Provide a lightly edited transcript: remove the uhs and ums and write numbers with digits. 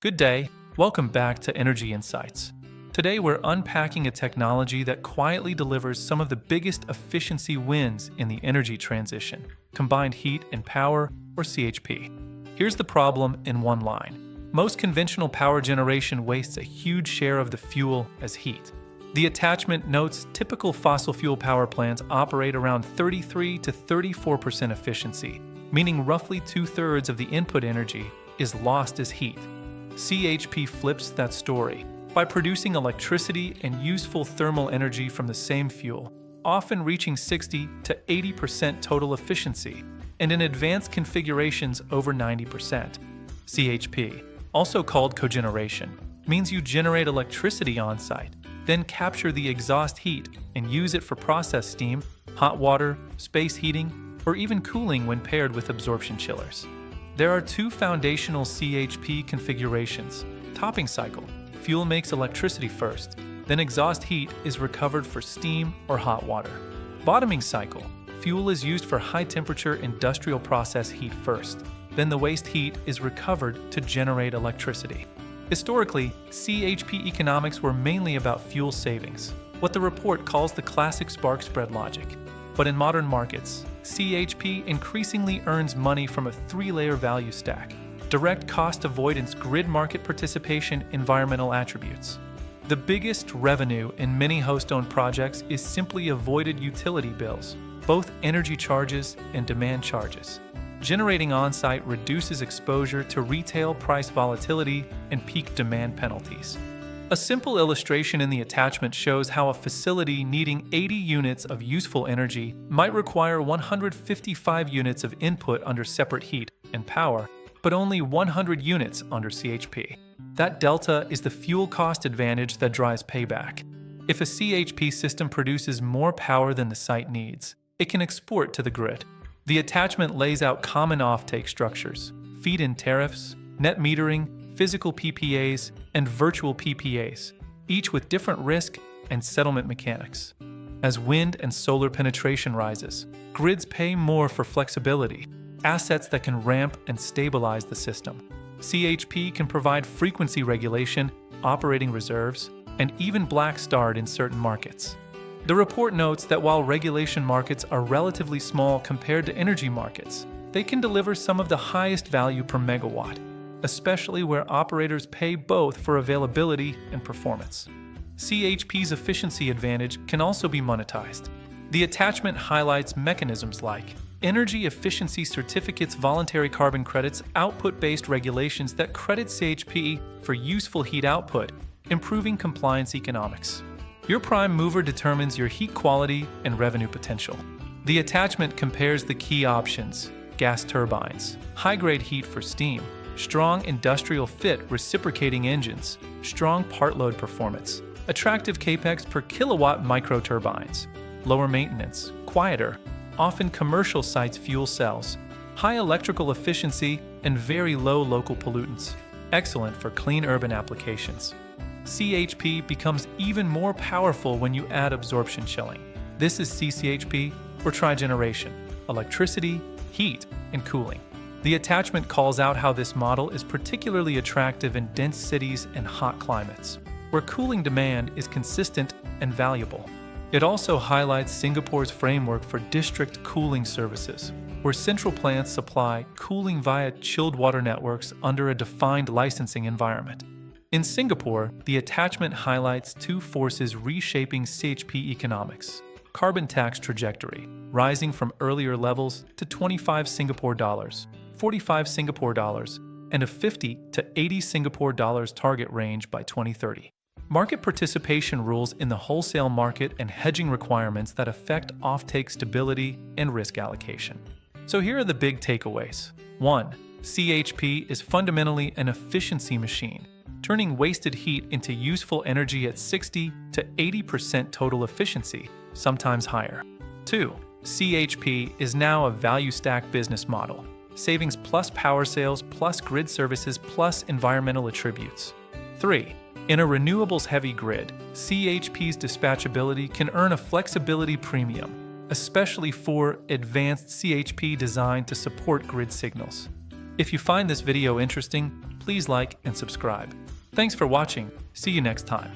Good day. Welcome back to Energy Insights. Today we're unpacking a technology that quietly delivers some of the biggest efficiency wins in the energy transition: combined heat and power, or CHP. Here's the problem in one line. Most conventional power generation wastes a huge share of the fuel as heat. The attachment notes typical fossil fuel power plants operate around 33 to 34% efficiency, meaning roughly two-thirds of the input energy is lost as heat. CHP flips that story by producing electricity and useful thermal energy from the same fuel, often reaching 60 to 80% total efficiency, and in advanced configurations over 90%. CHP, also called cogeneration, means you generate electricity on-site, then capture the exhaust heat and use it for process steam, hot water, space heating, or even cooling when paired with absorption chillers. There are two foundational CHP configurations. Topping cycle: fuel makes electricity first, then exhaust heat is recovered for steam or hot water. Bottoming cycle: fuel is used for high-temperature industrial process heat first, then the waste heat is recovered to generate electricity. Historically, CHP economics were mainly about fuel savings, what the report calls the classic spark spread logic. But in modern markets, CHP increasingly earns money from a three-layer value stack: direct cost avoidance, grid market participation, environmental attributes. The biggest revenue in many host-owned projects is simply avoided utility bills, both energy charges and demand charges. Generating on-site reduces exposure to retail price volatility and peak demand penalties. A simple illustration in the attachment shows how a facility needing 80 units of useful energy might require 155 units of input under separate heat and power, but only 100 units under CHP. That delta is the fuel cost advantage that drives payback. If a CHP system produces more power than the site needs, it can export to the grid. The attachment lays out common offtake structures: feed-in tariffs, net metering, physical PPAs, and virtual PPAs, each with different risk and settlement mechanics. As wind and solar penetration rises, grids pay more for flexibility, assets that can ramp and stabilize the system. CHP can provide frequency regulation, operating reserves, and even black start in certain markets. The report notes that while regulation markets are relatively small compared to energy markets, they can deliver some of the highest value per megawatt, especially where operators pay both for availability and performance. CHP's efficiency advantage can also be monetized. The attachment highlights mechanisms like energy efficiency certificates, voluntary carbon credits, output-based regulations that credit CHP for useful heat output, improving compliance economics. Your prime mover determines your heat quality and revenue potential. The attachment compares the key options: gas turbines, high-grade heat for steam, strong industrial fit reciprocating engines, strong part load performance, attractive capex per kilowatt microturbines, lower maintenance, quieter, often commercial sites fuel cells, high electrical efficiency, and very low local pollutants, excellent for clean urban applications. CHP becomes even more powerful when you add absorption chilling. This is CCHP, or trigeneration: electricity, heat, and cooling. The attachment calls out how this model is particularly attractive in dense cities and hot climates, where cooling demand is consistent and valuable. It also highlights Singapore's framework for district cooling services, where central plants supply cooling via chilled water networks under a defined licensing environment. In Singapore, the attachment highlights two forces reshaping CHP economics: carbon tax trajectory, rising from earlier levels to 25 Singapore dollars, 45 Singapore dollars, and a 50 to 80 Singapore dollars target range by 2030. Market participation rules in the wholesale market and hedging requirements that affect offtake stability and risk allocation. So here are the big takeaways. 1. CHP is fundamentally an efficiency machine, turning wasted heat into useful energy at 60 to 80% total efficiency, sometimes higher. 2. CHP is now a value stack business model: savings plus power sales plus grid services plus environmental attributes. 3. In a renewables-heavy grid, CHP's dispatchability can earn a flexibility premium, especially for advanced CHP designed to support grid signals. If you find this video interesting, please like and subscribe. Thanks for watching. See you next time.